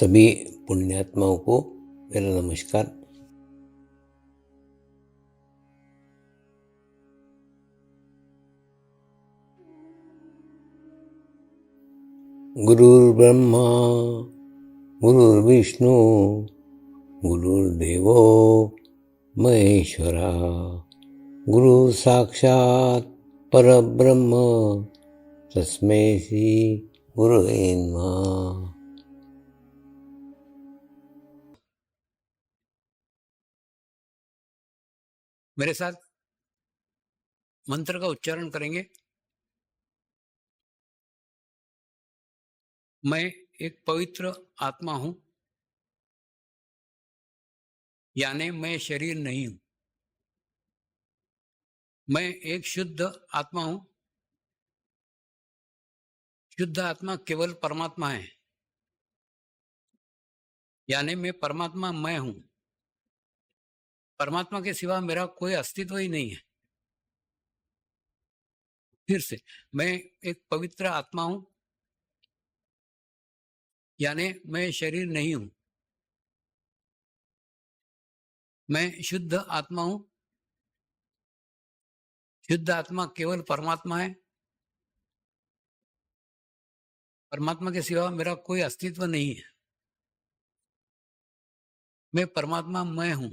सभी पुण्यात्माओं को मेरा नमस्कार। गुरुर्ब्रह्मा गुरुर्विष्णु गुरुर्देवो महेश्वरा, गुरु साक्षात परब्रह्म तस्मै श्री गुरुवे नमः। मेरे साथ मंत्र का उच्चारण करेंगे। मैं एक पवित्र आत्मा हूं, यानी मैं शरीर नहीं हूं। मैं एक शुद्ध आत्मा हूं। शुद्ध आत्मा केवल परमात्मा है, यानी मैं परमात्मा मैं हूं। परमात्मा के सिवा मेरा कोई अस्तित्व ही नहीं है। फिर से, मैं एक पवित्र आत्मा हूं, यानी मैं शरीर नहीं हूं। मैं शुद्ध आत्मा हूं। शुद्ध आत्मा केवल परमात्मा है। परमात्मा के सिवा मेरा कोई अस्तित्व नहीं है। मैं परमात्मा मैं हूं।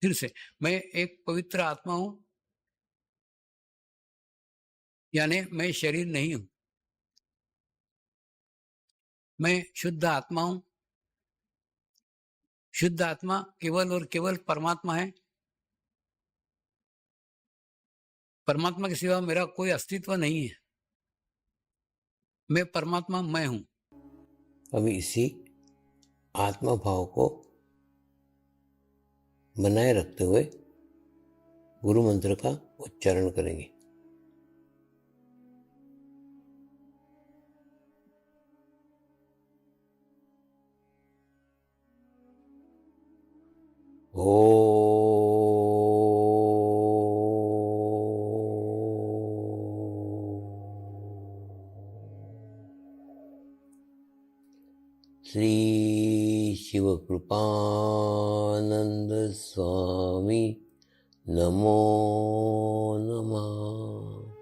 फिर से, मैं एक पवित्र आत्मा हूं, यानी मैं शरीर नहीं हूं। मैं शुद्ध आत्मा हूं। शुद्ध आत्मा केवल और केवल परमात्मा है। परमात्मा के सिवा मेरा कोई अस्तित्व नहीं है। मैं परमात्मा मैं हूं। अब इसी आत्मा भाव को बनाए रखते हुए गुरु मंत्र का उच्चारण करेंगे। श्री शिवकृपानंद स्वामी नमो नमः।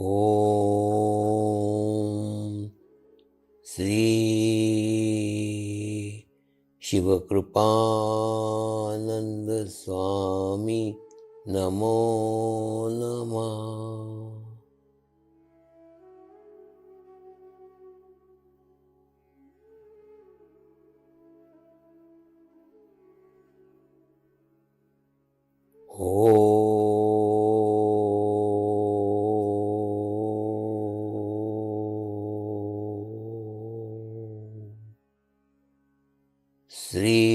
ओम श्री शिवकृपानंद स्वामी नमो नमः। श्री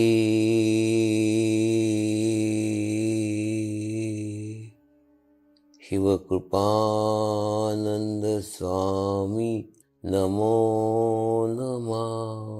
शिवकृपानंद स्वामी नमो नमः।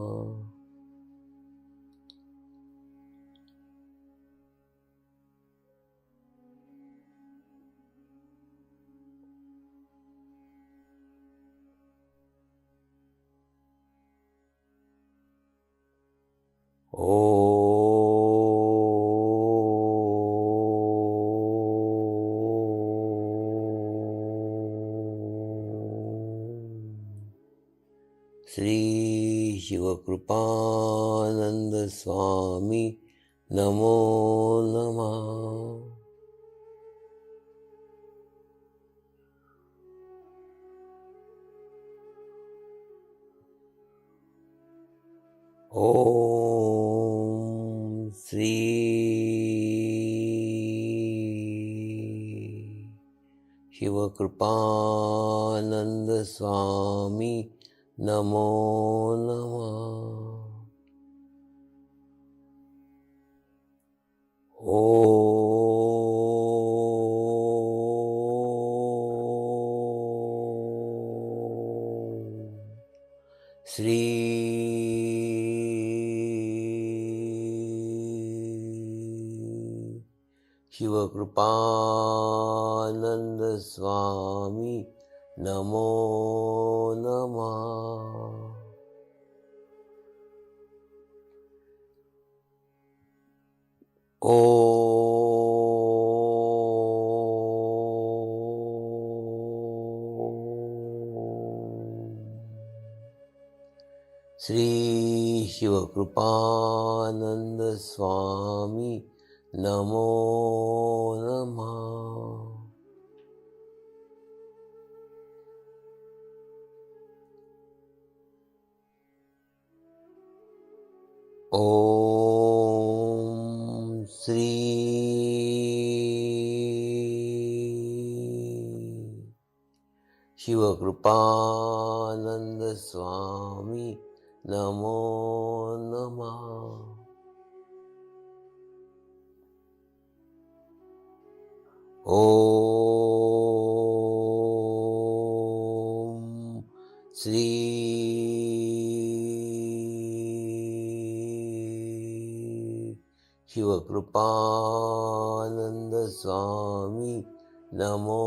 श्री शिवकृपानंद स्वामी नमो नमः। ओम श्री शिवकृपानंद स्वामी नमो नमः। शिवकृपानंद स्वामी नमो नमः। श्री शिवकृपानंद स्वामी नमो नमः। ओम श्री शिवकृपानंद स्वामी नमो नमः। ओम श्री शिवकृपानंद स्वामी नमो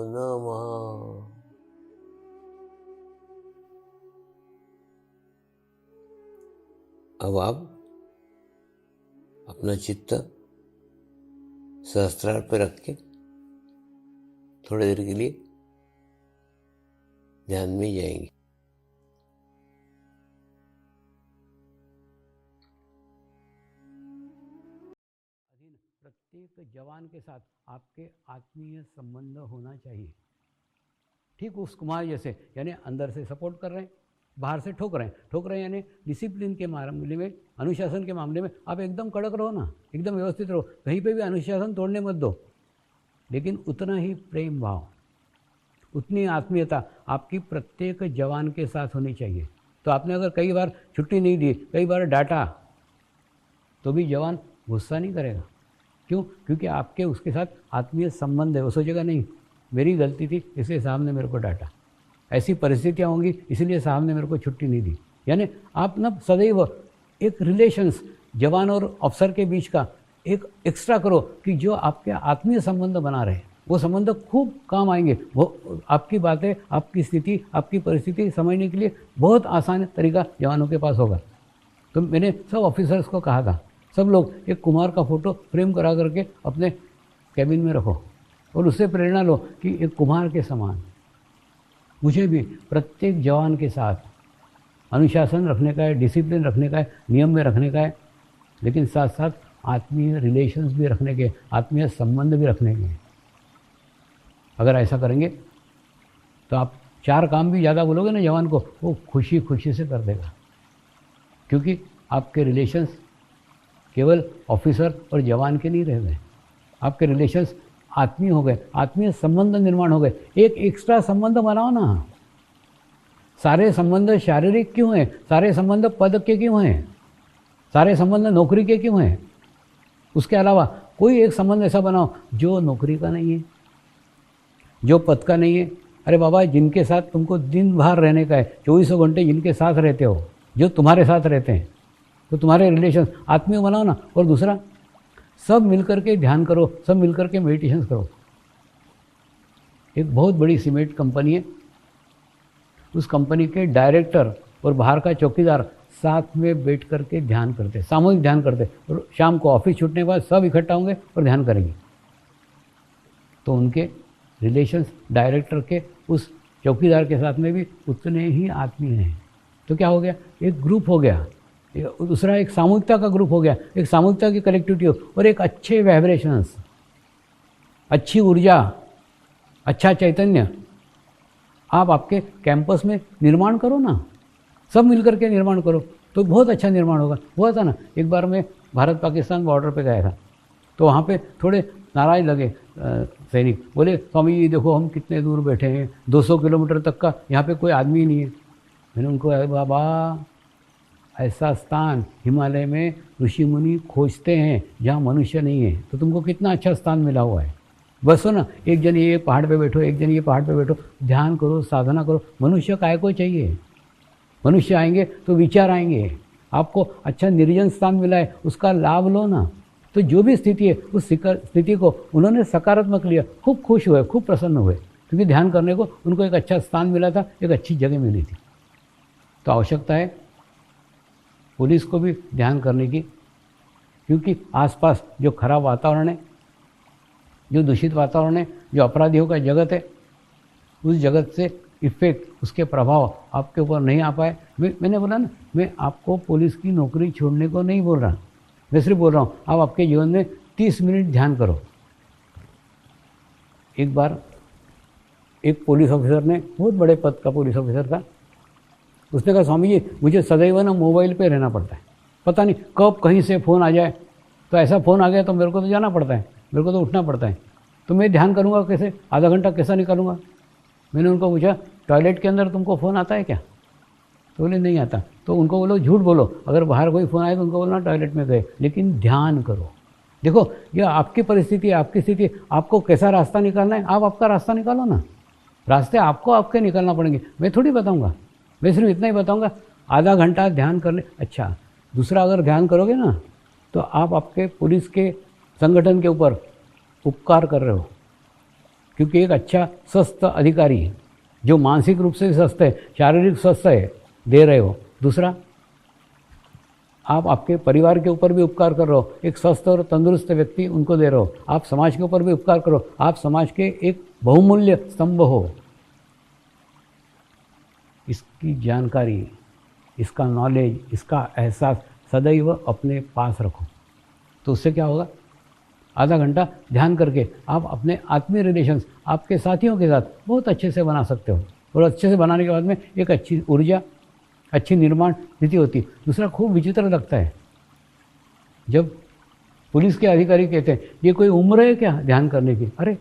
नमः। अब आप अपना चित्त सहस्त्रार पर रख के थोड़ी देर के लिए ध्यान में जाएंगे। प्रत्येक जवान के साथ आपके आत्मीय संबंध होना चाहिए। ठीक उस कुमार जैसे, यानी अंदर से सपोर्ट कर रहे हैं, बाहर से ठोक रहे हैं, यानी डिसिप्लिन के मामले में, अनुशासन के मामले में आप एकदम कड़क रहो ना, एकदम व्यवस्थित रहो, कहीं पे भी अनुशासन तोड़ने मत दो, लेकिन उतना ही प्रेम भाव, उतनी आत्मीयता आपकी प्रत्येक जवान के साथ होनी चाहिए। तो आपने अगर कई बार छुट्टी नहीं दी, कई बार डांटा, तो भी जवान गुस्सा नहीं करेगा। क्यों? क्योंकि आपके उसके साथ आत्मीय संबंध है। वो सोचेगा नहीं मेरी गलती थी इसलिए साहब ने मेरे को डांटा, ऐसी परिस्थितियाँ होंगी इसलिए साहब ने मेरे को छुट्टी नहीं दी। यानी आप ना सदैव एक रिलेशंस जवान और अफसर के बीच का एक एक्स्ट्रा करो कि जो आपके आत्मीय संबंध बना रहे, वो संबंध खूब काम आएंगे। वो आपकी बातें, आपकी स्थिति, आपकी परिस्थिति समझने के लिए बहुत आसान तरीका जवानों के पास होगा। तो मैंने सब ऑफिसर्स को कहा था, सब लोग एक कुमार का फ़ोटो फ्रेम करा करके अपने कैबिन में रखो और उससे प्रेरणा लो कि एक कुमार के समान मुझे भी प्रत्येक जवान के साथ अनुशासन रखने का है, डिसिप्लिन रखने का है, नियम में रखने का है, लेकिन साथ साथ आत्मीय रिलेशंस भी रखने के, आत्मीय संबंध भी रखने के। अगर ऐसा करेंगे तो आप 4 काम भी ज़्यादा बोलोगे ना जवान को, वो खुशी खुशी से कर देगा, क्योंकि आपके रिलेशंस केवल ऑफिसर और जवान के नहीं रह गए, आपके रिलेशंस आत्मीय हो गए, आत्मीय संबंध निर्माण हो गए। एक एक्स्ट्रा संबंध बनाओ ना। सारे संबंध शारीरिक क्यों हैं? सारे संबंध पद के क्यों हैं? सारे संबंध नौकरी के क्यों हैं? उसके अलावा कोई एक संबंध ऐसा बनाओ जो नौकरी का नहीं है, जो पद का नहीं है। अरे बाबा, जिनके साथ तुमको दिन भर रहने का है, 24 घंटे जिनके साथ रहते हो, जो तुम्हारे साथ रहते हैं, तो तुम्हारे रिलेशन आत्मीय बनाओ ना। और दूसरा, सब मिलकर के ध्यान करो, सब मिलकर के मेडिटेशन करो। एक बहुत बड़ी सीमेंट कंपनी है, उस कंपनी के डायरेक्टर और बाहर का चौकीदार साथ में बैठ करके ध्यान करते, सामूहिक ध्यान करते, और शाम को ऑफिस छूटने के बाद सब इकट्ठा होंगे और ध्यान करेंगे। तो उनके रिलेशंस डायरेक्टर के उस चौकीदार के साथ में भी उतने ही आत्मीय हैं। तो क्या हो गया? एक ग्रुप हो गया, दूसरा एक सामूहिकता का ग्रुप हो गया, एक सामूहिकता की कलेक्टिविटी हो, और एक अच्छे वाइब्रेशंस, अच्छी ऊर्जा, अच्छा चैतन्य आप आपके कैंपस में निर्माण करो ना। सब मिलकर के निर्माण करो तो बहुत अच्छा निर्माण होगा। हुआ था ना, एक बार मैं भारत पाकिस्तान बॉर्डर पे गया था, तो वहाँ पे थोड़े नाराज लगे सैनिक, बोले स्वामी जी देखो हम कितने दूर बैठे हैं, 200 किलोमीटर तक का यहाँ पे कोई आदमी नहीं है। मैंने उनको, बाबा ऐसा स्थान हिमालय में ऋषि मुनि खोजते हैं जहाँ मनुष्य नहीं है, तो तुमको कितना अच्छा स्थान मिला हुआ है। बस हो ना, एक जन ये पहाड़ पे बैठो, एक जन ये पहाड़ पे बैठो, ध्यान करो, साधना करो। मनुष्य काय को चाहिए? मनुष्य आएंगे तो विचार आएंगे। आपको अच्छा निर्जन स्थान मिला है, उसका लाभ लो ना। तो जो भी स्थिति है उस स्थिति को उन्होंने सकारात्मक लिया, खूब खुश हुए, खूब प्रसन्न हुए, क्योंकि ध्यान करने को उनको एक अच्छा स्थान मिला था, एक अच्छी जगह मिली थी। तो आवश्यकता है पुलिस को भी ध्यान करने की, क्योंकि आसपास जो खराब वातावरण है, जो दूषित वातावरण है, जो अपराधियों का जगत है, उस जगत से इफेक्ट, उसके प्रभाव आपके ऊपर नहीं आ पाए। मैंने बोला ना, मैं आपको पुलिस की नौकरी छोड़ने को नहीं बोल रहा, मैं सिर्फ बोल रहा हूँ आप आपके जीवन में 30 मिनट ध्यान करो। एक बार एक पुलिस ऑफिसर ने, बहुत बड़े पद का पुलिस ऑफिसर था, उसने कहा स्वामी जी मुझे सदैव ना मोबाइल पे रहना पड़ता है, पता नहीं कब कहीं से फ़ोन आ जाए, तो ऐसा फ़ोन आ गया तो मेरे को तो जाना पड़ता है, मेरे को तो उठना पड़ता है, तो मैं ध्यान करूँगा कैसे, आधा घंटा कैसा निकालूंगा। मैंने उनको पूछा टॉयलेट के अंदर तुमको फ़ोन आता है क्या? तो बोले नहीं आता। तो उनको बोलो झूठ बोलो, अगर बाहर कोई फ़ोन आए तो उनको बोलना टॉयलेट में गए, लेकिन ध्यान करो। देखो यह आपकी परिस्थिति है, आपकी स्थिति, आपको कैसा रास्ता निकालना है, आप आपका रास्ता निकालो ना। रास्ते आपको आपके निकालना पड़ेंगे, मैं थोड़ी बताऊँगा, मैं सिर्फ इतना ही बताऊँगा आधा घंटा ध्यान करने। अच्छा, दूसरा अगर ध्यान करोगे ना तो आप आपके पुलिस के संगठन के ऊपर उपकार कर रहे हो, क्योंकि एक अच्छा स्वस्थ अधिकारी है जो मानसिक रूप से स्वस्थ है, शारीरिक स्वस्थ है, दे रहे हो। दूसरा, आप आपके परिवार के ऊपर भी उपकार कर रहे हो, एक स्वस्थ और तंदुरुस्त व्यक्ति उनको दे रहे हो। आप समाज के ऊपर भी उपकार करो, आप समाज के एक बहुमूल्य स्तंभ हो। इसकी जानकारी, इसका नॉलेज, इसका एहसास सदैव अपने पास रखो। तो उससे क्या होगा, आधा घंटा ध्यान करके आप अपने आत्मीय रिलेशंस आपके साथियों के साथ बहुत अच्छे से बना सकते हो, और अच्छे से बनाने के बाद में एक अच्छी ऊर्जा, अच्छी निर्माण स्थिति होती है। दूसरा, खूब विचित्र लगता है जब पुलिस के अधिकारी कहते हैं ये कोई उम्र है क्या ध्यान करने की। अरे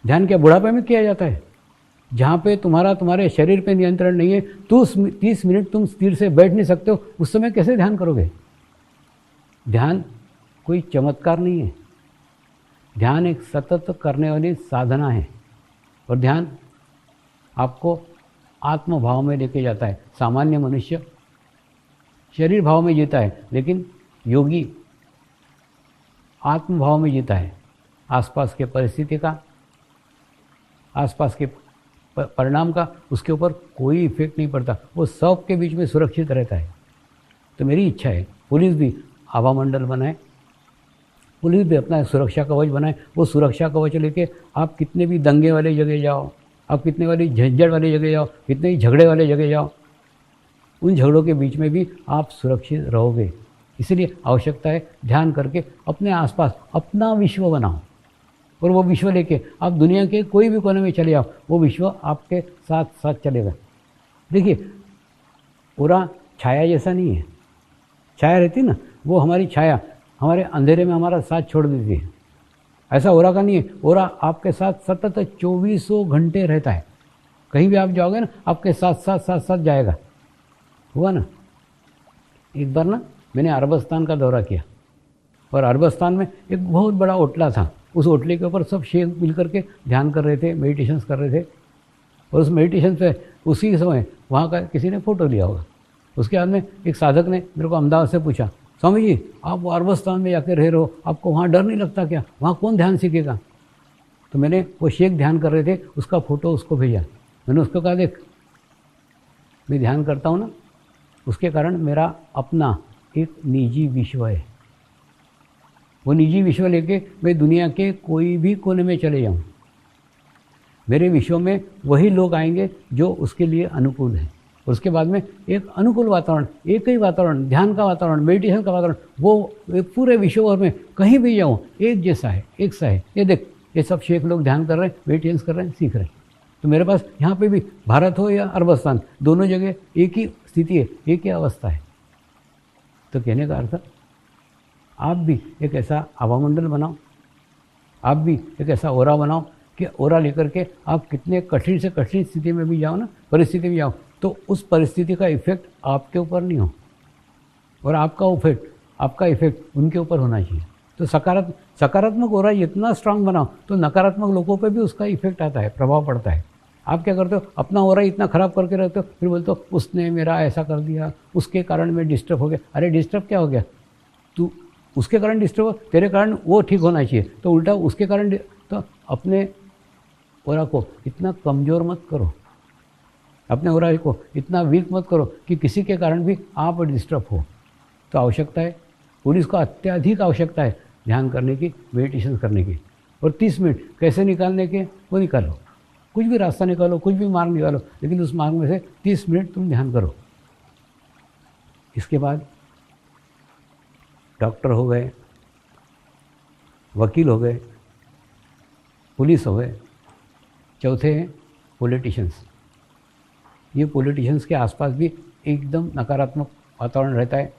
ध्यान क्या बुढ़ापे में किया जाता है? जहाँ पे तुम्हारे शरीर पे नियंत्रण नहीं है, तो 30 मिनट तुम स्थिर से बैठ नहीं सकते हो, उस समय कैसे ध्यान करोगे? ध्यान कोई चमत्कार नहीं है, ध्यान एक सतत करने वाली साधना है, और ध्यान आपको आत्मभाव में लेके जाता है। सामान्य मनुष्य शरीर भाव में जीता है, लेकिन योगी आत्मभाव में जीता है। आसपास के परिस्थिति का, आसपास के परिणाम का उसके ऊपर कोई इफेक्ट नहीं पड़ता, वो सब के बीच में सुरक्षित रहता है। तो मेरी इच्छा है पुलिस भी आभा मंडल बनाए, पुलिस भी अपना सुरक्षा कवच बनाए। वो सुरक्षा कवच लेके आप कितने भी दंगे वाले जगह जाओ, आप कितने वाली झंझट वाली जगह जाओ, कितने ही झगड़े वाले जगह जाओ, उन झगड़ों के बीच में भी आप सुरक्षित रहोगे। इसलिए आवश्यकता है ध्यान करके अपने आसपास अपना विश्व बनाओ, और वो विश्व लेके आप दुनिया के कोई भी कोने में चले जाओ, वो विश्व आपके साथ साथ चलेगा। देखिए, पूरा छाया जैसा नहीं है, छाया रहती ना, वो हमारी छाया हमारे अंधेरे में हमारा साथ छोड़ देती है। ऐसा ओरा का नहीं है, ओरा आपके साथ सतत 24 घंटे रहता है। कहीं भी आप जाओगे ना, आपके साथ साथ जाएगा। हुआ ना, एक बार ना मैंने अरबस्तान का दौरा किया, और अरबस्तान में एक बहुत बड़ा ओटला था। उस ओटले के ऊपर सब शेख मिल करके ध्यान कर रहे थे, मेडिटेशंस कर रहे थे, और उस मेडिटेशन पे उसी समय वहाँ का किसी ने फ़ोटो लिया होगा। उसके बाद में एक साधक ने मेरे को अहमदाबाद से पूछा, स्वामी जी आप अरबस्तान में जाकर रह रहे हो, आपको वहाँ डर नहीं लगता क्या? वहाँ कौन ध्यान सीखेगा? तो मैंने, वो शेख ध्यान कर रहे थे, उसका फ़ोटो उसको भेजा। मैंने उसको कहा, देख मैं ध्यान करता हूँ ना, उसके कारण मेरा अपना एक निजी विश्व है। वो निजी विश्व लेके मैं दुनिया के कोई भी कोने में चले जाऊँ, मेरे विश्व में वही लोग आएंगे जो उसके लिए अनुकूल है। और उसके बाद में एक अनुकूल वातावरण, एक ही वातावरण, ध्यान का वातावरण, मेडिटेशन का वातावरण, वो पूरे विश्व भर में कहीं भी जाऊँ एक जैसा है, एक सा है। ये देख, ये सब शेख लोग ध्यान कर रहे हैं, मेडिटेशन कर रहे हैं, सीख रहे हैं। तो मेरे पास यहाँ पे भी भारत हो या अरबस्तान, दोनों जगह एक ही स्थिति है, एक ही अवस्था है। तो कहने का अर्थ, आप भी एक ऐसा आभामंडल बनाओ, आप भी एक ऐसा ओरा बनाओ कि ओरा लेकर के आप कितने कठिन से कठिन स्थिति में भी जाओ ना, परिस्थिति में जाओ, तो उस परिस्थिति का इफेक्ट आपके ऊपर नहीं हो, और आपका इफेक्ट उनके ऊपर होना चाहिए। तो सकारात्मक ओरा इतना स्ट्रांग बनाओ तो नकारात्मक लोगों पे भी उसका इफेक्ट आता है, प्रभाव पड़ता है। आप क्या करते हो, अपना ओरा इतना ख़राब करके रहते हो, फिर बोलते हो उसने मेरा ऐसा कर दिया, उसके कारण मैं डिस्टर्ब हो गया। अरे डिस्टर्ब क्या हो गया? उसके कारण डिस्टर्ब हो, तेरे कारण वो ठीक होना चाहिए, तो उल्टा उसके कारण तो अपने ओरा को इतना कमज़ोर मत करो, अपने ओरा को इतना वीक मत करो कि किसी के कारण भी आप डिस्टर्ब हो। तो आवश्यकता है, पुलिस को अत्यधिक आवश्यकता है ध्यान करने की, मेडिटेशन करने की। और 30 मिनट कैसे निकालने के, वो निकालो, कुछ भी रास्ता निकालो, कुछ भी मार्ग निकालो, लेकिन उस मार्ग में से 30 मिनट तुम ध्यान करो। इसके बाद डॉक्टर हो गए, वकील हो गए, पुलिस हो गए, चौथे हैं पॉलिटिशियंस। ये पॉलिटिशियंस के आसपास भी एकदम नकारात्मक वातावरण रहता है।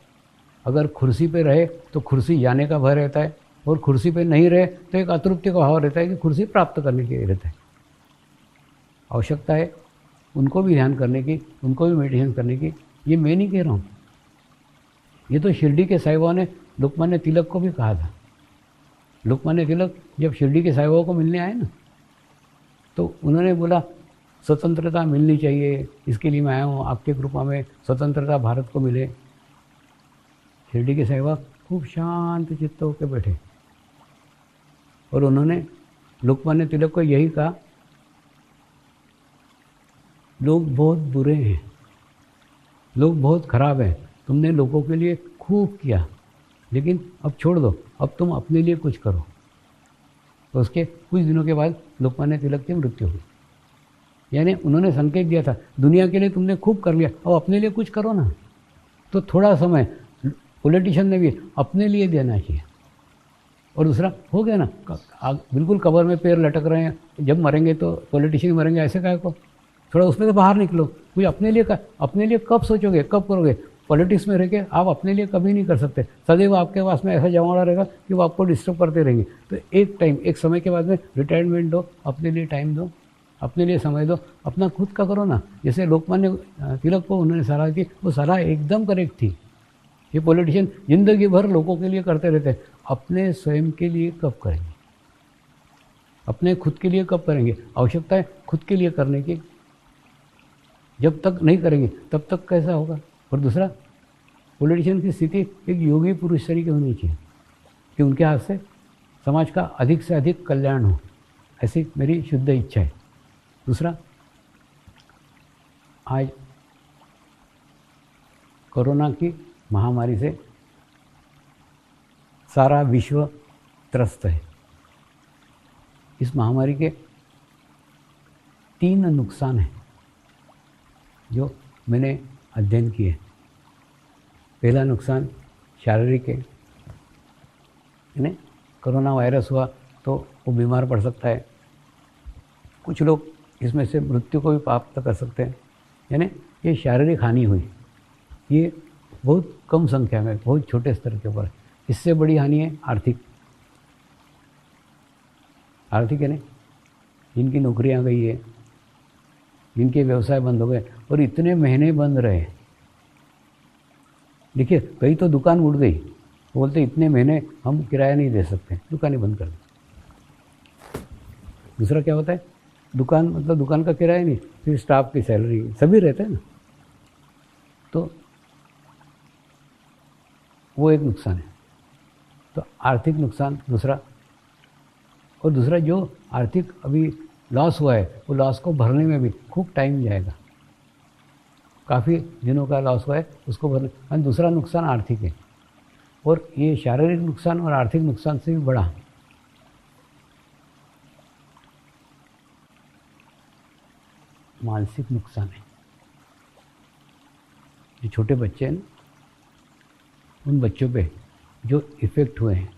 अगर कुर्सी पे रहे तो कुर्सी जाने का भय रहता है, और कुर्सी पे नहीं रहे तो एक अतृप्ति का भाव रहता है कि कुर्सी प्राप्त करने के लिए रहता है। आवश्यकता है उनको भी ध्यान करने की, उनको भी मेडिटेशन करने की। ये मैं नहीं कह रहा हूँ, ये तो शिरडी के साईं बाबा ने लोकमान्य तिलक को भी कहा था। लोकमान्य तिलक जब शिरडी के साईं बाबा को मिलने आए ना, तो उन्होंने बोला स्वतंत्रता मिलनी चाहिए, इसके लिए मैं आया हूँ, आपके कृपा में स्वतंत्रता भारत को मिले। शिरडी के साईं बाबा खूब शांत चित्त होकर बैठे, और उन्होंने लोकमान्य तिलक को यही कहा, लोग बहुत बुरे हैं, लोग बहुत खराब हैं, तुमने लोगों के लिए खूब किया, लेकिन अब छोड़ दो, अब तुम अपने लिए कुछ करो। तो उसके कुछ दिनों के बाद लोकमान्य तिलक की मृत्यु हुई। यानी उन्होंने संकेत दिया था, दुनिया के लिए तुमने खूब कर लिया, अब अपने लिए कुछ करो ना। तो थोड़ा समय पॉलिटिशियन ने भी अपने लिए देना चाहिए। और दूसरा हो गया ना, बिल्कुल कब्र में पैर लटक रहे हैं, जब मरेंगे तो पॉलिटिशियन मरेंगे, ऐसे काहे को, थोड़ा उसमें से बाहर निकलो। कोई अपने लिए कब सोचोगे, कब करोगे? पॉलिटिक्स में रह के आप अपने लिए कभी नहीं कर सकते। सदैव आपके पास में ऐसा जमाना रहेगा कि वो आपको डिस्टर्ब करते रहेंगे। तो एक समय के बाद में रिटायरमेंट दो, अपने लिए टाइम दो, अपने लिए समय दो, अपना खुद का करो ना। जैसे लोकमान्य तिलक को उन्होंने सलाह की, वो सलाह एकदम करेक्ट थी। ये पॉलिटिशियन जिंदगी भर लोगों के लिए करते रहते हैं, अपने स्वयं के लिए कब करेंगे? अपने खुद के लिए कब करेंगे? आवश्यकता है खुद के लिए करने की। जब तक नहीं करेंगे तब तक कैसा होगा? और दूसरा, पॉलिटिशियन की स्थिति एक योगी पुरुष तरीके होनी चाहिए कि उनके हाथ से समाज का अधिक से अधिक कल्याण हो, ऐसी मेरी शुद्ध इच्छा है। दूसरा, आज कोरोना की महामारी से सारा विश्व त्रस्त है। इस महामारी के 3 नुकसान हैं जो मैंने अध्ययन किए। पहला नुकसान शारीरिक है, यानी कोरोना वायरस हुआ तो वो बीमार पड़ सकता है, कुछ लोग इसमें से मृत्यु को भी प्राप्त कर सकते हैं, यानी ये शारीरिक हानि हुई। ये बहुत कम संख्या में, बहुत छोटे स्तर के ऊपर। इससे बड़ी हानि है आर्थिक यानी जिनकी नौकरियां गई है, जिनके व्यवसाय बंद हो गए, और इतने महीने बंद रहे। देखिए, कई तो दुकान उड़ गई, बोलते इतने महीने हम किराया नहीं दे सकते, दुकानें बंद कर दी। दूसरा क्या होता है, दुकान मतलब दुकान का किराया नहीं, फिर स्टाफ की सैलरी, सभी रहते हैं ना, तो वो एक नुकसान है। तो आर्थिक नुकसान दूसरा, और दूसरा जो आर्थिक अभी लॉस हुआ है, वो लॉस को भरने में भी खूब टाइम जाएगा, काफ़ी दिनों का लॉस हुआ है उसको भरने। और दूसरा नुकसान आर्थिक है, और ये शारीरिक नुकसान और आर्थिक नुकसान से भी बड़ा मानसिक नुकसान है। जो छोटे बच्चे हैं ना, उन बच्चों पे जो इफ़ेक्ट हुए हैं,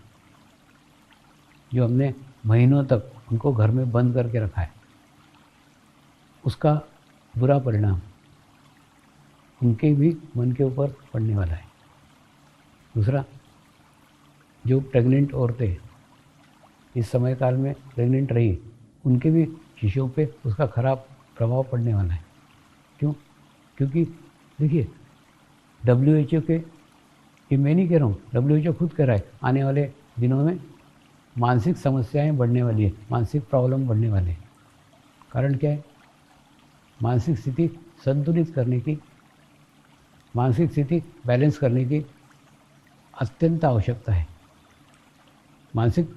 जो हमने महीनों तक उनको घर में बंद करके रखा है, उसका बुरा परिणाम उनके भी मन के ऊपर पड़ने वाला है। दूसरा, जो प्रेग्नेंट औरतें इस समय काल में प्रेग्नेंट रही, उनके भी शिशुओं पे उसका खराब प्रभाव पड़ने वाला है। क्यों? क्योंकि देखिए, WHO के, ये मैं नहीं कह रहा हूँ, WHO खुद कह रहा है, आने वाले दिनों में मानसिक समस्याएं बढ़ने वाली है, मानसिक प्रॉब्लम बढ़ने वाले हैं। कारण क्या है? मानसिक स्थिति संतुलित करने की, मानसिक स्थिति बैलेंस करने की अत्यंत आवश्यकता है। मानसिक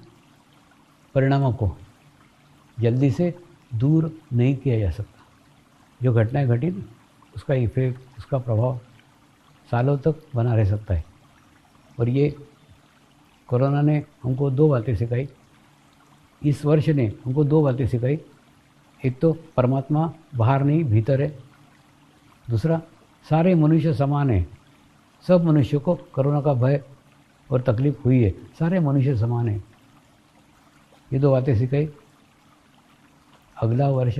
परिणामों को जल्दी से दूर नहीं किया जा सकता। जो घटनाएं घटी ना, उसका इफेक्ट, उसका प्रभाव सालों तक बना रह सकता है। और ये कोरोना ने हमको दो बातें सिखाई, इस वर्ष ने हमको दो बातें सिखाई। एक तो परमात्मा बाहर नहीं भीतर है, दूसरा सारे मनुष्य समान हैं, सब मनुष्यों को कोरोना का भय और तकलीफ हुई है, सारे मनुष्य समान हैं। ये दो बातें सिखाई। अगला वर्ष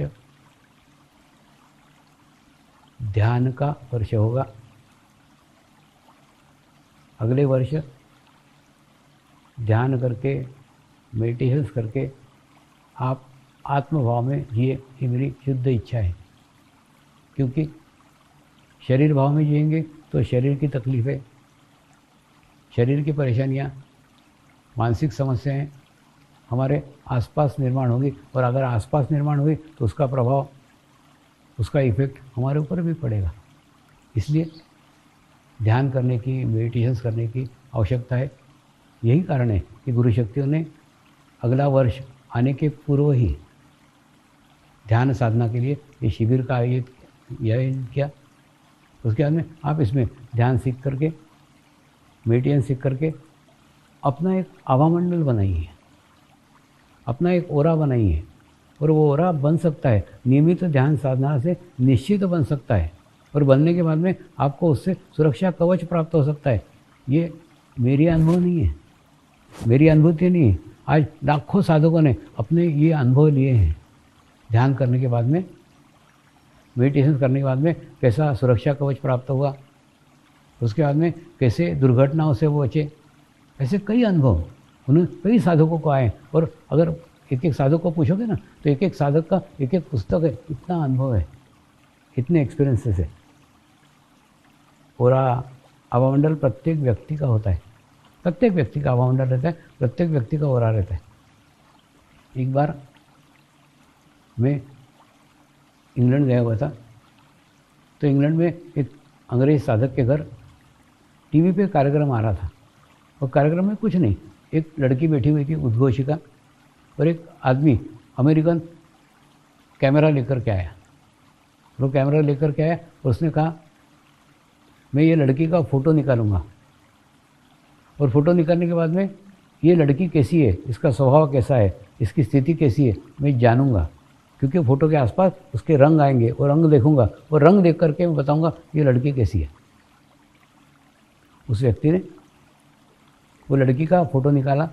ध्यान का वर्ष होगा। अगले वर्ष ध्यान करके, मेडिटेशंस करके आप आत्मभाव में जिए, ये मेरी शुद्ध इच्छा है। क्योंकि शरीर भाव में जिएंगे तो शरीर की तकलीफ़ें, शरीर की परेशानियाँ, मानसिक समस्याएं हमारे आसपास निर्माण होगी। और अगर आसपास निर्माण हुई तो उसका प्रभाव, उसका इफ़ेक्ट हमारे ऊपर भी पड़ेगा। इसलिए ध्यान करने की, मेडिटेशंस करने की आवश्यकता है। यही कारण है कि गुरु शक्तियों ने अगला वर्ष आने के पूर्व ही ध्यान साधना के लिए ये शिविर का आयोजन किया। उसके बाद में आप इसमें ध्यान सीख करके, मेडिटेशन सीख करके अपना एक आभामंडल बनाइए, अपना एक ओरा बनाइए। और वो ओरा बन सकता है नियमित ध्यान साधना से, निश्चित बन सकता है। और बनने के बाद में आपको उससे सुरक्षा कवच प्राप्त हो सकता है। ये मेरी अनुभव नहीं है, मेरी अनुभूति नहीं है। आज लाखों साधकों ने अपने ये अनुभव लिए हैं। ध्यान करने के बाद में, मेडिटेशन करने के बाद में कैसा सुरक्षा कवच प्राप्त हुआ, उसके बाद में कैसे दुर्घटनाओं से वो बचे, ऐसे कई अनुभव उन्हें कई साधकों को आए। और अगर एक एक साधक को पूछोगे ना, तो एक एक साधक का एक एक पुस्तक है, इतना अनुभव है, इतने एक्सपीरियंसेस है। और आभामंडल प्रत्येक व्यक्ति का होता है, प्रत्येक व्यक्ति का आभामंडल रहता है, प्रत्येक व्यक्ति का ओरा रहता है। एक बार मैं इंग्लैंड गया हुआ था, तो इंग्लैंड में एक अंग्रेज साधक के घर टीवी पे कार्यक्रम आ रहा था। और कार्यक्रम में कुछ नहीं, एक लड़की बैठी हुई थी उद्घोषिका, और एक आदमी अमेरिकन कैमरा लेकर के आया। वो कैमरा लेकर के आया और उसने कहा, मैं ये लड़की का फ़ोटो निकालूंगा, और फ़ोटो निकालने के बाद में ये लड़की कैसी है, इसका स्वभाव कैसा है, इसकी स्थिति कैसी है, मैं जानूंगा। क्योंकि फ़ोटो के आसपास उसके रंग आएंगे और रंग देखूंगा, और रंग देख करके मैं बताऊंगा ये लड़की कैसी है। उस व्यक्ति ने वो लड़की का फ़ोटो निकाला,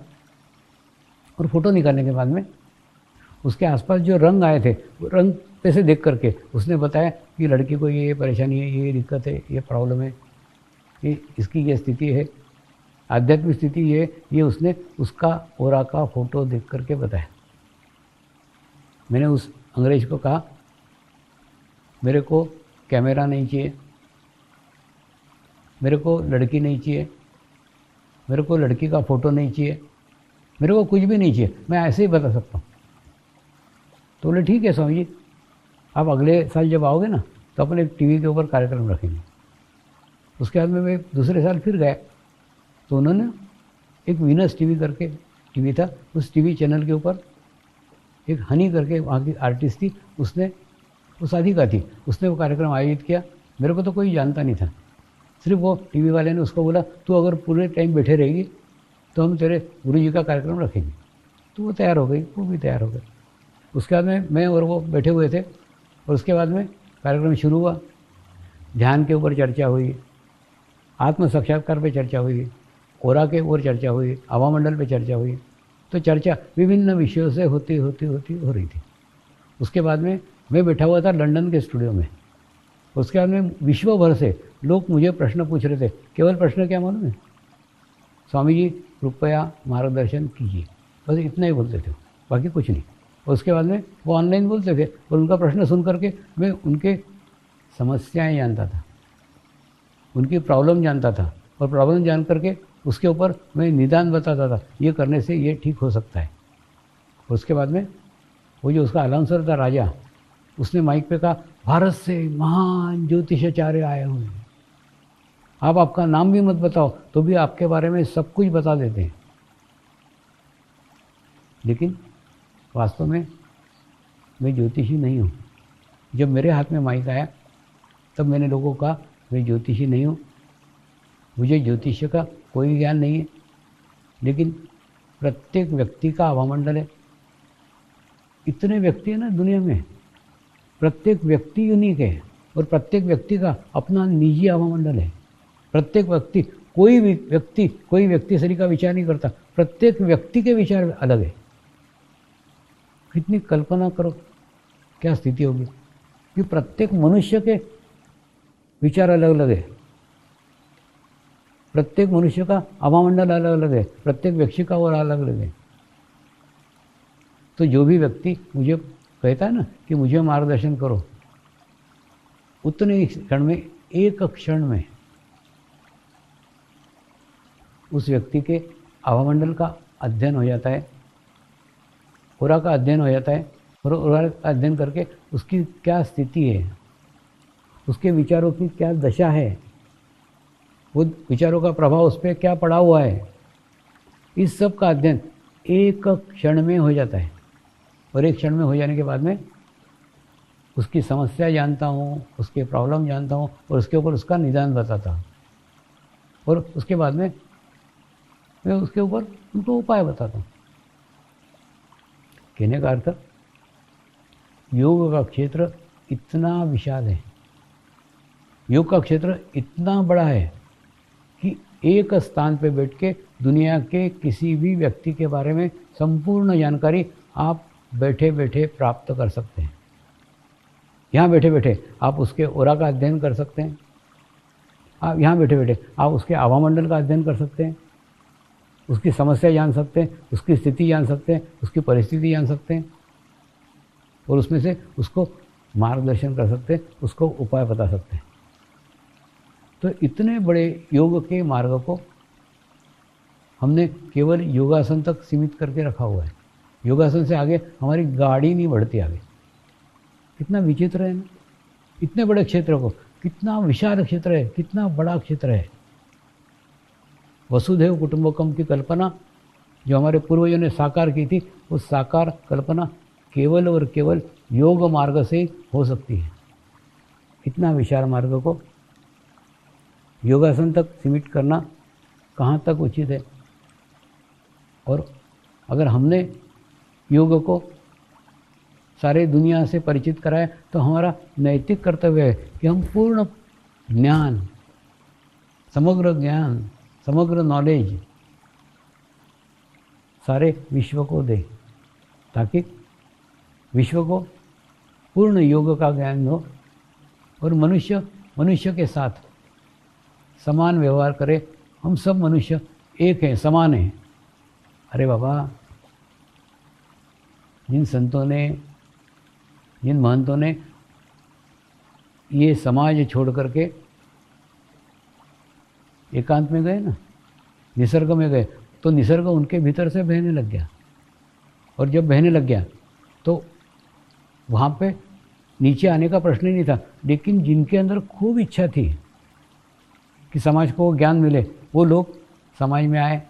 और फ़ोटो निकालने के बाद में उसके आसपास जो रंग आए थे, वो रंग पे से देख करके उसने बताया कि लड़की को ये परेशानी है, ये दिक्कत है, ये प्रॉब्लम है, ये इसकी ये स्थिति है, आध्यात्मिक स्थिति ये उसने उसका ओरा का फ़ोटो देख करके बताया। मैंने उस अंग्रेज को कहा, मेरे को कैमरा नहीं चाहिए, मेरे को लड़की नहीं चाहिए, मेरे को लड़की का फ़ोटो नहीं चाहिए, मेरे को कुछ भी नहीं चाहिए, मैं ऐसे ही बता सकता हूँ। तो बोले ठीक है स्वामी जी, आप अगले साल जब आओगे ना, तो अपने टीवी के ऊपर कार्यक्रम रखेंगे। उसके बाद में मैं दूसरे साल फिर गया, तो उन्होंने एक वीनस टीवी करके टीवी था, उस टीवी चैनल के ऊपर एक हनी करके वहाँ की आर्टिस्ट थी, उसने वो साधिका थी, उसने वो कार्यक्रम आयोजित किया। मेरे को तो कोई जानता नहीं था, सिर्फ वो टीवी वाले ने उसको बोला, तू अगर पूरे टाइम बैठे रहेगी तो हम तेरे गुरु जी का कार्यक्रम रखेंगे। तो वो तैयार हो गई, वो भी तैयार हो गई। उसके बाद में मैं और वो बैठे हुए थे, और उसके बाद में कार्यक्रम शुरू हुआ। ध्यान के ऊपर चर्चा हुई, आत्म साक्षात्कार पे चर्चा हुई, ओरा के ऊपर चर्चा हुई, आभामंडल पे चर्चा हुई। तो चर्चा विभिन्न विषयों से होती हो रही थी। उसके बाद में मैं बैठा हुआ था लंदन के स्टूडियो में। उसके बाद में विश्व भर से लोग मुझे प्रश्न पूछ रहे थे। केवल प्रश्न क्या मालूम है, स्वामी जी कृपया मार्गदर्शन कीजिए, बस इतना ही बोलते थे, बाकी कुछ नहीं। उसके बाद में वो ऑनलाइन बोलते थे, और उनका प्रश्न सुन करके मैं उनके समस्याएं जानता था, उनकी प्रॉब्लम जानता था, और प्रॉब्लम जान करके उसके ऊपर मैं निदान बताता था, ये करने से ये ठीक हो सकता है। उसके बाद में वो जो उसका अलाउंसर था राजा, उसने माइक पे कहा, भारत से महान ज्योतिषाचार्य आए हुए हैं, आप आपका नाम भी मत बताओ तो भी आपके बारे में सब कुछ बता देते हैं। लेकिन वास्तव में मैं ज्योतिषी नहीं हूँ। जब मेरे हाथ में माइक आया तब मैंने लोगों को कहा मैं ज्योतिषी नहीं हूँ, मुझे ज्योतिष का कोई ज्ञान नहीं है, लेकिन प्रत्येक व्यक्ति का आभामंडल है। इतने व्यक्ति हैं ना दुनिया में, प्रत्येक व्यक्ति यूनिक है और प्रत्येक व्यक्ति का अपना निजी आभामंडल है। प्रत्येक व्यक्ति, कोई व्यक्ति शरीर का विचार नहीं करता, प्रत्येक व्यक्ति के विचार अलग है। कितनी कल्पना करो क्या स्थिति होगी कि प्रत्येक मनुष्य के विचार अलग अलग है, प्रत्येक मनुष्य का आभामंडल अलग अलग है, प्रत्येक व्यक्ति का और अलग अलग है। तो जो भी व्यक्ति मुझे कहता है ना कि मुझे मार्गदर्शन करो, उतने क्षण में, एक क्षण में उस व्यक्ति के आभामंडल का अध्ययन हो जाता है, ऑरा का अध्ययन हो जाता है, और ऑरा का अध्ययन करके उसकी क्या स्थिति है, उसके विचारों की क्या दशा है, वो विचारों का प्रभाव उस पर क्या पड़ा हुआ है, इस सब का अध्ययन एक क्षण में हो जाता है। और एक क्षण में हो जाने के बाद में उसकी समस्या जानता हूँ, उसके प्रॉब्लम जानता हूँ और उसके ऊपर उसका निदान बताता हूँ, और उसके बाद में मैं उसके ऊपर उनको उपाय बताता हूँ। कहने का अर्थ, योग का क्षेत्र इतना विशाल है, योग का क्षेत्र इतना बड़ा है कि एक स्थान पे बैठ के दुनिया के किसी भी व्यक्ति के बारे में संपूर्ण जानकारी आप बैठे बैठे प्राप्त कर सकते हैं। यहाँ बैठे बैठे आप उसके ऑरा का अध्ययन कर सकते हैं, आप यहाँ बैठे बैठे आप उसके आभामंडल का अध्ययन कर सकते हैं, उसकी समस्या जान सकते हैं, उसकी स्थिति जान सकते हैं, उसकी परिस्थिति जान सकते हैं, और उसमें से उसको मार्गदर्शन कर सकते हैं, उसको उपाय बता सकते हैं। तो इतने बड़े योग के मार्ग को हमने केवल योगासन तक सीमित करके रखा हुआ है। योगासन से आगे हमारी गाड़ी नहीं बढ़ती आगे। कितना विचित्र है ना, इतने बड़े क्षेत्र को, कितना विशाल क्षेत्र है, कितना बड़ा क्षेत्र है। वसुधैव कुटुंबकम की कल्पना जो हमारे पूर्वजों ने साकार की थी, वो साकार कल्पना केवल और केवल योग मार्ग से हो सकती है। इतना विशाल मार्ग को योगासन तक सीमित करना कहाँ तक उचित है। और अगर हमने योग को सारे दुनिया से परिचित कराया तो हमारा नैतिक कर्तव्य है कि हम पूर्ण ज्ञान, समग्र नॉलेज सारे विश्व को दें, ताकि विश्व को पूर्ण योग का ज्ञान हो और मनुष्य के साथ समान व्यवहार करे। हम सब मनुष्य एक हैं, समान हैं। अरे बाबा, जिन संतों ने, जिन महंतों ने ये समाज छोड़ करके एकांत में गए ना, निसर्ग में गए, तो निसर्ग उनके भीतर से बहने लग गया। और जब बहने लग गया तो वहाँ पे नीचे आने का प्रश्न ही नहीं था। लेकिन जिनके अंदर खूब इच्छा थी कि समाज को ज्ञान मिले, वो लोग समाज में आए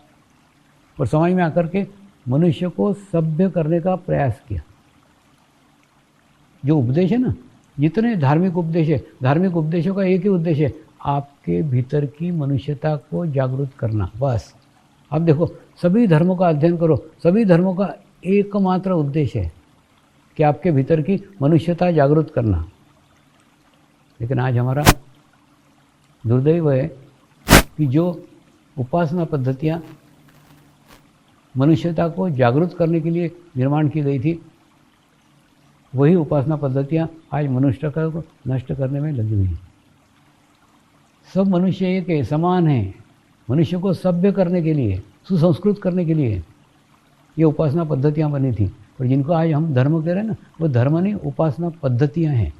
और समाज में आकर के मनुष्य को सभ्य करने का प्रयास किया। जो उपदेश है ना, जितने धार्मिक उपदेश है, धार्मिक उपदेशों का एक ही उद्देश्य है, आपके भीतर की मनुष्यता को जागरूक करना, बस। अब देखो, सभी धर्मों का अध्ययन करो, सभी धर्मों का एकमात्र उद्देश्य है कि आपके भीतर की मनुष्यता जागरूक करना। लेकिन आज हमारा दुर्दैव है कि जो उपासना पद्धतियाँ मनुष्यता को जागरूक करने के लिए निर्माण की गई थी, वही उपासना पद्धतियाँ आज मनुष्यता को नष्ट करने में लगी हुई हैं। सब मनुष्य एक है, समान है। मनुष्य को सभ्य करने के लिए, सुसंस्कृत करने के लिए ये उपासना पद्धतियाँ बनी थी। और जिनको आज हम धर्म कह रहे हैं ना, वो धर्म नहीं, उपासना पद्धतियाँ हैं।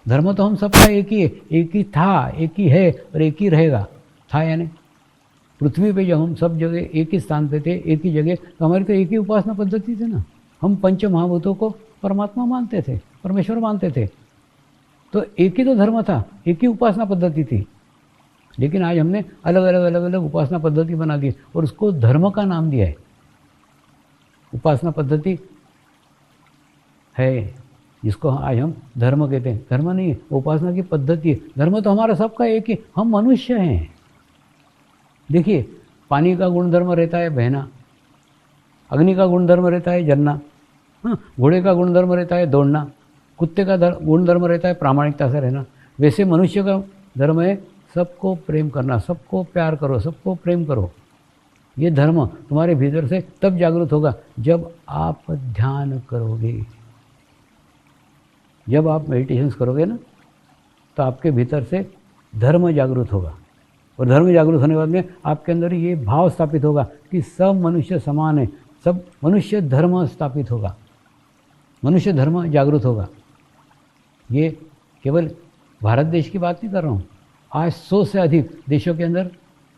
धर्म तो हम सबका एक ही है, एक ही था, एक ही है और एक ही रहेगा। था यानी पृथ्वी पे जब हम सब जगह एक ही स्थान पे थे, एक ही जगह, तो हमारी तो एक ही उपासना पद्धति थी ना। हम पंच महाभूतों को परमात्मा मानते थे, परमेश्वर मानते थे। तो एक ही तो धर्म था, एक ही उपासना पद्धति थी। लेकिन आज हमने अलग अलग उपासना पद्धति बना दी और उसको धर्म का नाम दिया है। उपासना पद्धति है जिसको आज हम धर्म कहते हैं। धर्म नहीं है, उपासना की पद्धति है। धर्म तो हमारा सबका एक ही, हम मनुष्य हैं। देखिए, पानी का गुणधर्म रहता है बहना, अग्नि का गुणधर्म रहता है जलना, हाँ, घोड़े का गुणधर्म रहता है दौड़ना, कुत्ते का गुणधर्म रहता है प्रामाणिकता से रहना। वैसे मनुष्य का धर्म है सबको प्रेम करना, सबको प्यार करो, सबको प्रेम करो। ये धर्म तुम्हारे भीतर से तब जागृत होगा जब आप ध्यान करोगे, जब आप मेडिटेशंस करोगे ना, तो आपके भीतर से धर्म जागृत होगा। और धर्म जागृत होने के बाद में आपके अंदर ये भाव स्थापित होगा कि सब मनुष्य समान है, सब मनुष्य धर्म स्थापित होगा, मनुष्य धर्म जागृत होगा। ये केवल भारत देश की बात नहीं कर रहा हूँ, आज 100 से अधिक देशों के अंदर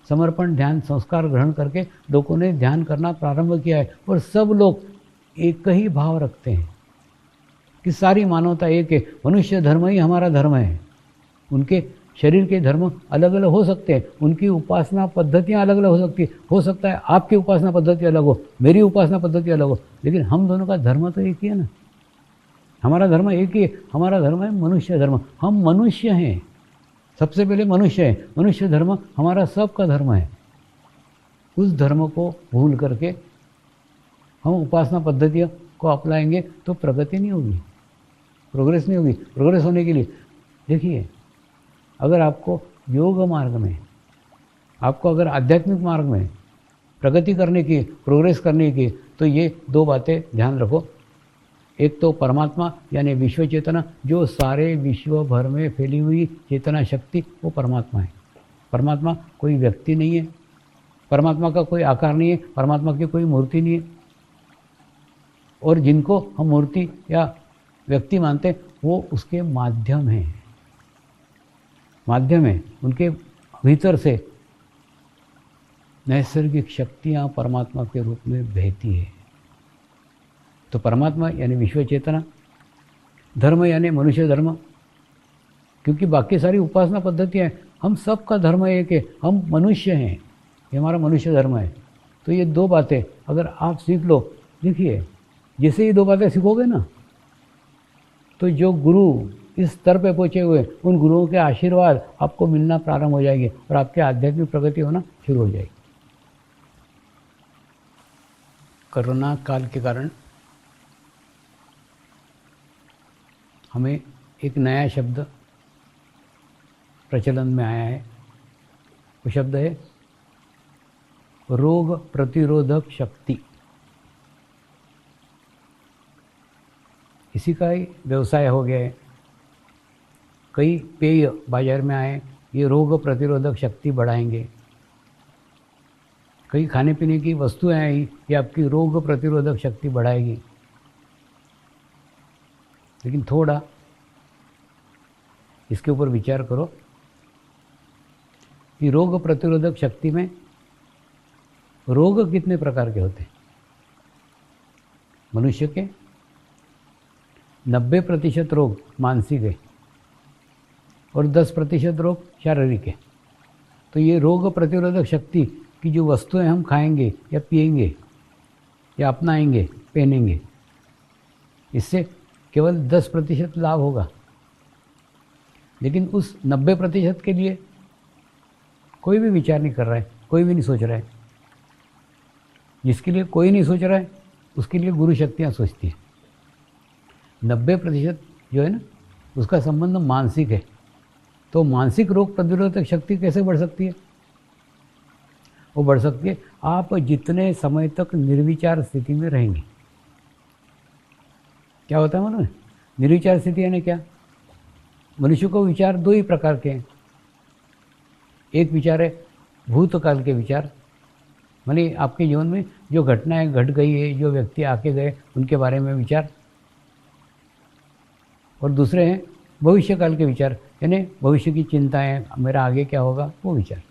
समर्पण ध्यान संस्कार ग्रहण करके लोगों ने ध्यान करना प्रारंभ किया है। और सब लोग एक ही भाव रखते हैं कि सारी मानवता एक है, मनुष्य धर्म ही हमारा धर्म है। उनके शरीर के धर्म अलग अलग हो सकते हैं, उनकी उपासना पद्धतियाँ अलग अलग हो सकती है। हो सकता है आपकी उपासना पद्धति अलग हो, मेरी उपासना पद्धति अलग हो, लेकिन हम दोनों का धर्म तो एक ही है ना। हमारा धर्म एक ही है, हमारा धर्म है मनुष्य धर्म। हम मनुष्य हैं, सबसे पहले मनुष्य है। मनुष्य धर्म हमारा सबका धर्म है। उस धर्म को भूल करके हम उपासना पद्धतियों को अपनाएंगे तो प्रगति नहीं होगी, प्रोग्रेस नहीं होगी। प्रोग्रेस होने के लिए देखिए, अगर आपको योग मार्ग में, आपको अगर आध्यात्मिक मार्ग में प्रगति करने की, प्रोग्रेस करने की, तो ये 2 बातें ध्यान रखो। एक तो परमात्मा यानी विश्व चेतना, जो सारे विश्व भर में फैली हुई चेतना शक्ति, वो परमात्मा है। परमात्मा कोई व्यक्ति नहीं है, परमात्मा का कोई आकार नहीं है, परमात्मा की कोई मूर्ति नहीं है। और जिनको हम मूर्ति या व्यक्ति मानते हैं वो उसके माध्यम हैं, माध्यम है। उनके भीतर से नैसर्गिक शक्तियाँ परमात्मा के रूप में बहती है। तो परमात्मा यानी विश्व चेतना, धर्म यानी मनुष्य धर्म, क्योंकि बाकी सारी उपासना पद्धतियाँ हैं, हम सब का धर्म एक है, हम मनुष्य हैं, ये हमारा मनुष्य धर्म है। तो ये 2 बातें अगर आप सीख लो, देखिए जैसे ये 2 बातें सीखोगे ना, तो जो गुरु इस स्तर पे पहुँचे हुए, उन गुरुओं के आशीर्वाद आपको मिलना प्रारंभ हो जाएंगे और आपकी आध्यात्मिक प्रगति होना शुरू हो जाएगी। कोरोना काल के कारण हमें एक नया शब्द प्रचलन में आया है। वो शब्द है रोग प्रतिरोधक शक्ति। इसी का ही व्यवसाय हो गया है। कई पेय बाजार में आए, ये रोग प्रतिरोधक शक्ति बढ़ाएंगे। कई खाने पीने की वस्तुएं आई, ये आपकी रोग प्रतिरोधक शक्ति बढ़ाएगी। लेकिन थोड़ा इसके ऊपर विचार करो कि रोग प्रतिरोधक शक्ति में रोग कितने प्रकार के होते हैं। मनुष्य के 90% रोग मानसिक है और 10% रोग शारीरिक है। तो ये रोग प्रतिरोधक शक्ति की जो वस्तुएं हम खाएंगे या पिएंगे या अपनाएंगे, पहनेंगे, इससे केवल 10% लाभ होगा। लेकिन उस 90% के लिए कोई भी विचार नहीं कर रहा है, कोई भी नहीं सोच रहा है। जिसके लिए कोई नहीं सोच रहा है उसके लिए गुरु शक्तियाँ सोचती हैं। 90% जो है ना, उसका संबंध मानसिक है। तो मानसिक रोग प्रतिरोधक शक्ति कैसे बढ़ सकती है? वो बढ़ सकती है आप जितने समय तक निर्विचार स्थिति में रहेंगे। क्या होता है मालूम है? निर्विचार स्थिति यानी क्या? मनुष्य को विचार 2 ही प्रकार के हैं। एक विचार है भूतकाल के विचार, माने आपके जीवन में जो घटनाएं घट गई है, जो व्यक्ति आके गए, उनके बारे में विचार। और दूसरे हैं भविष्य काल के विचार, यानी भविष्य की चिंताएं, मेरा आगे क्या होगा, वो विचार।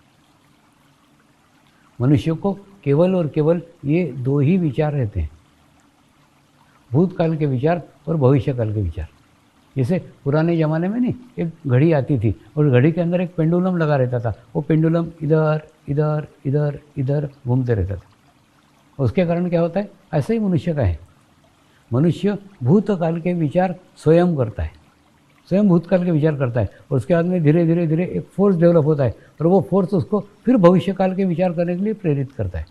मनुष्य को केवल और केवल ये 2 ही विचार रहते हैं, भूतकाल के विचार और भविष्य काल के विचार। जैसे पुराने ज़माने में नहीं, एक घड़ी आती थी और घड़ी के अंदर एक पेंडुलम लगा रहता था। वो पेंडुलम इधर इधर इधर इधर घूमते रहता था उसके कारण क्या होता है? ऐसा ही मनुष्य का है। मनुष्य भूतकाल के विचार स्वयं करता है, स्वयं भूतकाल के विचार करता है, और उसके बाद में धीरे धीरे धीरे एक फोर्स डेवलप होता है, और वो फोर्स उसको फिर भविष्यकाल के विचार करने के लिए प्रेरित करता है।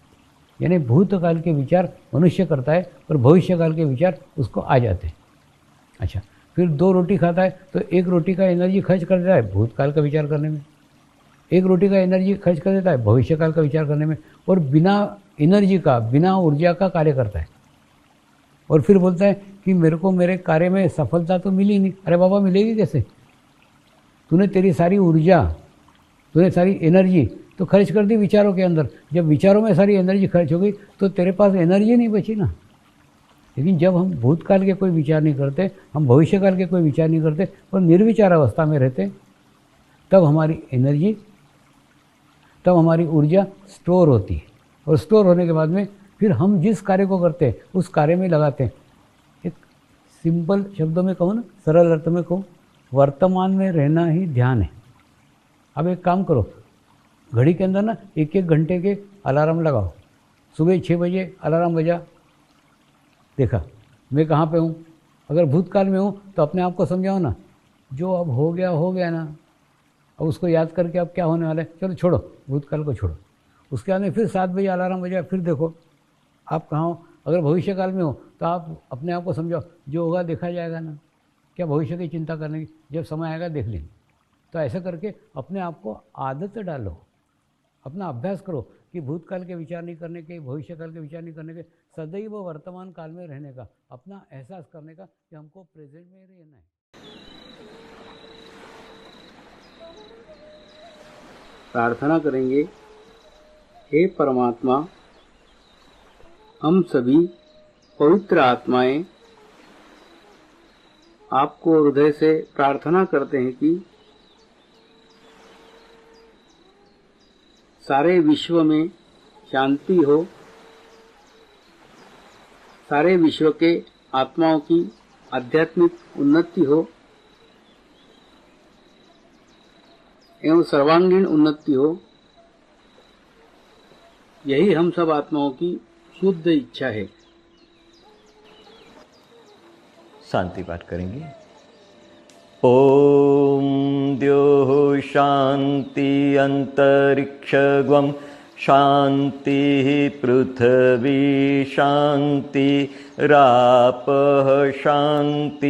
यानी भूतकाल के विचार मनुष्य करता है और भविष्यकाल के विचार उसको आ जाते हैं। अच्छा, फिर 2 रोटी खाता है तो 1 रोटी का एनर्जी खर्च कर देता है भूतकाल का विचार करने में, 1 रोटी का एनर्जी खर्च कर देता है भविष्यकाल का विचार करने में, और बिना एनर्जी का, बिना ऊर्जा का कार्य करता है। और फिर बोलता है कि मेरे को मेरे कार्य में सफलता तो मिली नहीं। अरे बाबा, मिलेगी कैसे? तूने तेरी सारी ऊर्जा, तूने सारी एनर्जी तो खर्च कर दी विचारों के अंदर। जब विचारों में सारी एनर्जी खर्च हो गई तो तेरे पास एनर्जी नहीं बची ना। लेकिन जब हम भूतकाल के कोई विचार नहीं करते, हम भविष्यकाल के कोई विचार नहीं करते और निर्विचार अवस्था में रहते, तब हमारी एनर्जी, तब हमारी ऊर्जा स्टोर होती है, और स्टोर होने के बाद में फिर हम जिस कार्य को करते हैं उस कार्य में लगाते हैं। एक सिंपल शब्दों में कहूँ ना, सरल अर्थ में कहूँ, वर्तमान में रहना ही ध्यान है। अब एक काम करो, घड़ी के अंदर ना 1-1 घंटे के अलार्म लगाओ। सुबह 6 बजे अलार्म बजा, देखा मैं कहाँ पे हूँ। अगर भूतकाल में हूँ तो अपने आप को समझाओ ना, जो अब हो गया ना, अब उसको याद करके अब क्या होने वाला है, चलो छोड़ो, भूतकाल को छोड़ो। उसके बाद में फिर 7 बजे अलार्म बजा, फिर देखो आप कहाँ हो। अगर भविष्यकाल में हो तो आप अपने आप को समझाओ, जो होगा देखा जाएगा ना, क्या भविष्य की चिंता करने की, जब समय आएगा देख लेंगे। तो ऐसा करके अपने आप को आदत डालो, अपना अभ्यास करो कि भूतकाल के विचार नहीं करने के, भविष्यकाल के विचार नहीं करने के, सदैव वर्तमान काल में रहने का, अपना एहसास करने का कि हमको प्रेजेंट में रहना है। प्रार्थना करेंगे, हे परमात्मा, हम सभी पवित्र आत्माएं आपको हृदय से प्रार्थना करते हैं कि सारे विश्व में शांति हो, सारे विश्व के आत्माओं की आध्यात्मिक उन्नति हो एवं सर्वांगीण उन्नति हो। यही हम सब आत्माओं की शुद्ध इच्छा है। शांति पाठ करेंगे। ओम द्योः शांति अंतरिक्षगम शांति पृथ्वी शांति रापः शांतिरौषधयः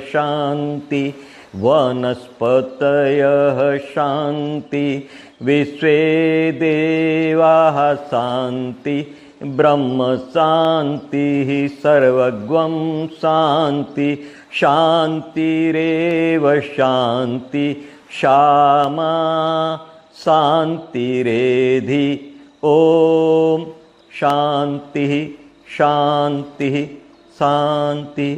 शांति वनस्पतयः शांति विश्वे देवाः शांति ब्रह्म शांति सर्वगं शांति शांतिरेव शांति क्षमा शांतिरेधि। ओम शांति शांति शांति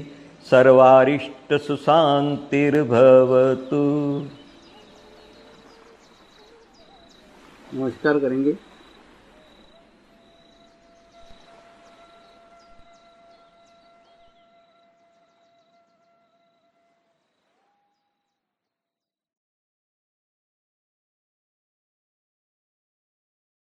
सर्वारिष्ट सुशांतिर्भवतु। नमस्कार करेंगे।